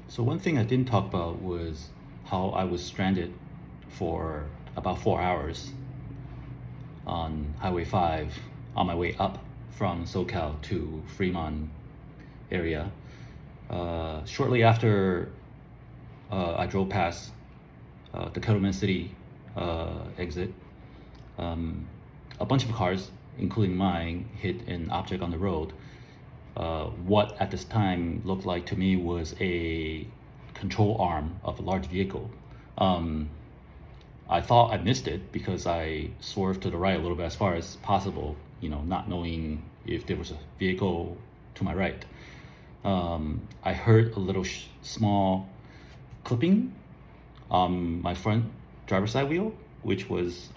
So one thing I didn't talk about was how I was stranded for about 4 hours on Highway 5 on my way up from SoCal to Fremont area. Shortly after I drove past the Kettleman City exit, a bunch of cars, including mine, hit an object on the road. What at this time looked like to me was a control arm of a large vehicle. I thought I missed it because I swerved to the right a little bit as far as possible, not knowing if there was a vehicle to my right. I heard a little small clipping on my front driver's side wheel, which was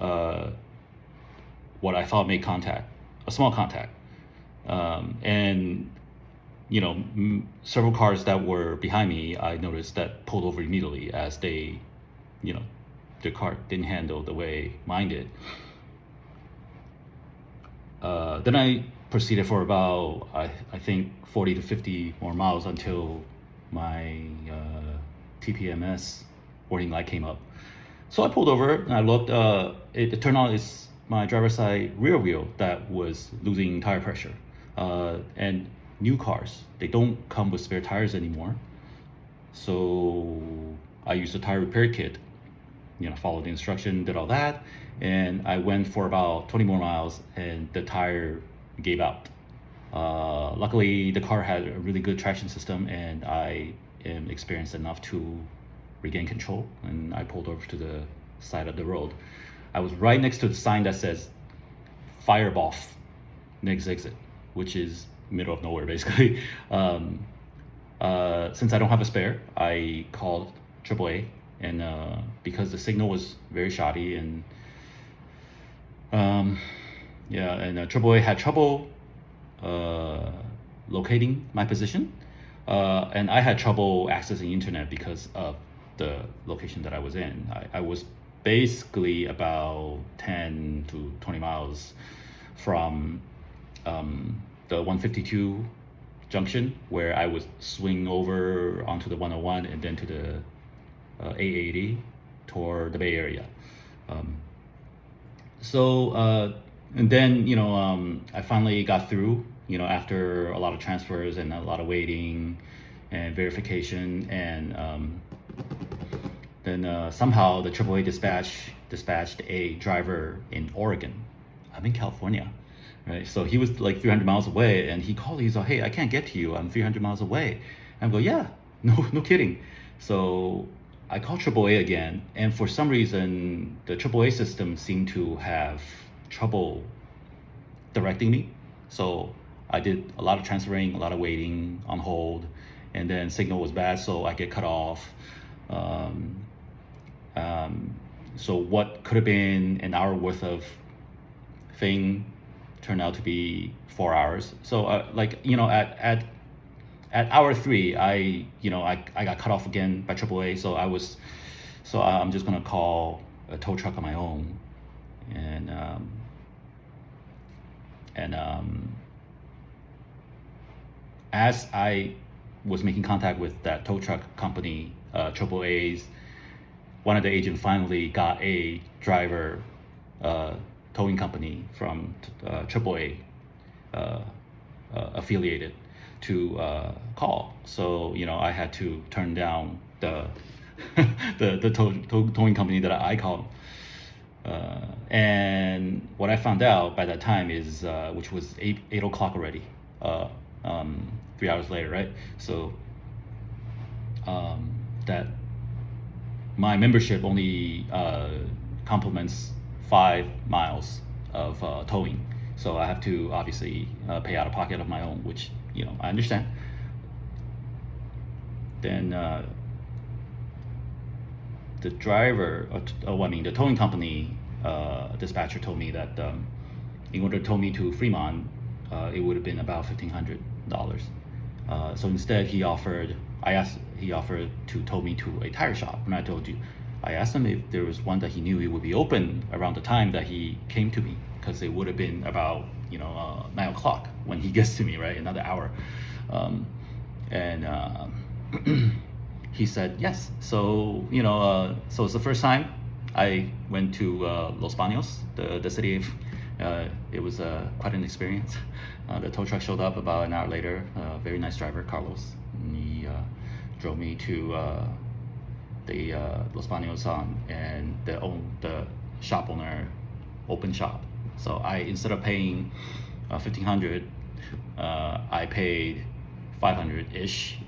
what I thought made contact, a small contact. And several cars that were behind me, I noticed that pulled over immediately as they, their car didn't handle the way mine did. Then I proceeded for about, I think 40 to 50 more miles until my TPMS warning light came up. So I pulled over and I looked, it turned out it's my driver's side rear wheel that was losing tire pressure. And new cars, they don't come with spare tires anymore. So I used a tire repair kit, followed the instruction, did all that. And I went for about 20 more miles and the tire gave out. Luckily, the car had a really good traction system and I am experienced enough to regain control, and I pulled over to the side of the road. I was right next to the sign that says fire off next exit, which is middle of nowhere basically. Since I don't have a spare, I called HWY, and because the signal was very shoddy and HWY had trouble locating my position, and I had trouble accessing internet because of the location that I was in. I was basically about 10 to 20 miles from the 152 junction, where I would swing over onto the 101 and then to the 880 toward the Bay Area. And then, I finally got through, after a lot of transfers and a lot of waiting and verification, and then somehow the AAA dispatched a driver in Oregon. I'm in California, right? So he was like 300 miles away, and he called. He's like, "Hey, I can't get to you. I'm 300 miles away." And I go, "Yeah, no kidding." So I called AAA again, and for some reason, the AAA system seemed to have trouble directing me. So I did a lot of transferring, a lot of waiting on hold, and then signal was bad, so I get cut off. So what could have been an hour worth of thing turned out to be 4 hours. So at hour 3, I got cut off again by AAA. So I'm just gonna call a tow truck on my own, and as I was making contact with that tow truck company, AAA's, one of the agents finally got a driver towing company from AAA affiliated to call. So I had to turn down the towing company that I called. And what I found out by that time is, which was 8 o'clock already, 3 hours later, right? So that my membership only complements 5 miles of towing. So I have to obviously pay out of pocket of my own, which, I understand. Then the driver, the towing company dispatcher told me that in order to tow me to Fremont, it would have been about $1,500. So instead, he offered to tow me to a tire shop. And I asked him if there was one that he knew it would be open around the time that he came to me, because it would have been about 9 o'clock when he gets to me, right? Another hour. he said yes. So so it's the first time I went to Los Baños, the city of. It was quite an experience. The tow truck showed up about an hour later. Very nice driver, Carlos. And he drove me to the Los Baños and the shop owner open shop. So instead of paying 1,500, I paid 500 ish,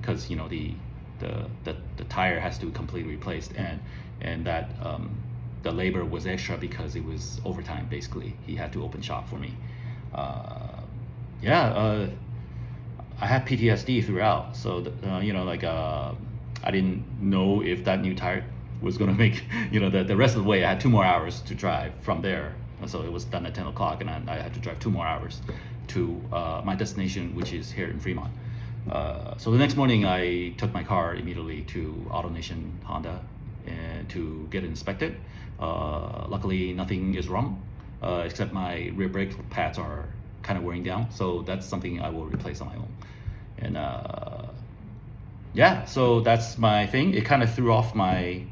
because the tire has to be completely replaced, and that the labor was extra because it was overtime. Basically, he had to open shop for me. I had PTSD throughout, so I didn't know if that new tire was gonna make the rest of the way. I had 2 more hours to drive from there, so it was done at 10 o'clock, and I had to drive 2 more hours to my destination, which is here in Fremont. So the next morning, I took my car immediately to AutoNation Honda and to get it inspected. Luckily, nothing is wrong, except my rear brake pads are kind of wearing down. So that's something I will replace on my own. And so that's my thing. It kind of threw off my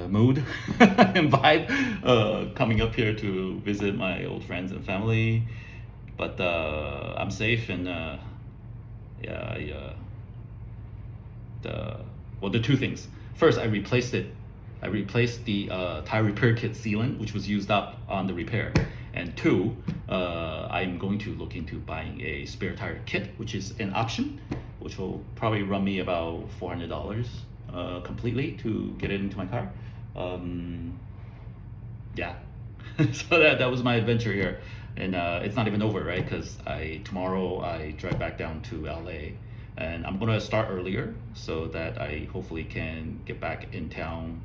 mood and vibe coming up here to visit my old friends and family. But I'm safe, and the 2 things. First, I replaced it. I replaced the tire repair kit sealant, which was used up on the repair. And 2, I'm going to look into buying a spare tire kit, which is an option, which will probably run me about $400 completely to get it into my car. So that was my adventure here, and it's not even over, right? Because tomorrow I drive back down to LA, and I'm gonna start earlier so that I hopefully can get back in town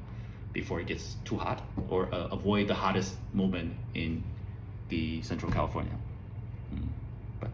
before it gets too hot, or avoid the hottest moment in the Central California. But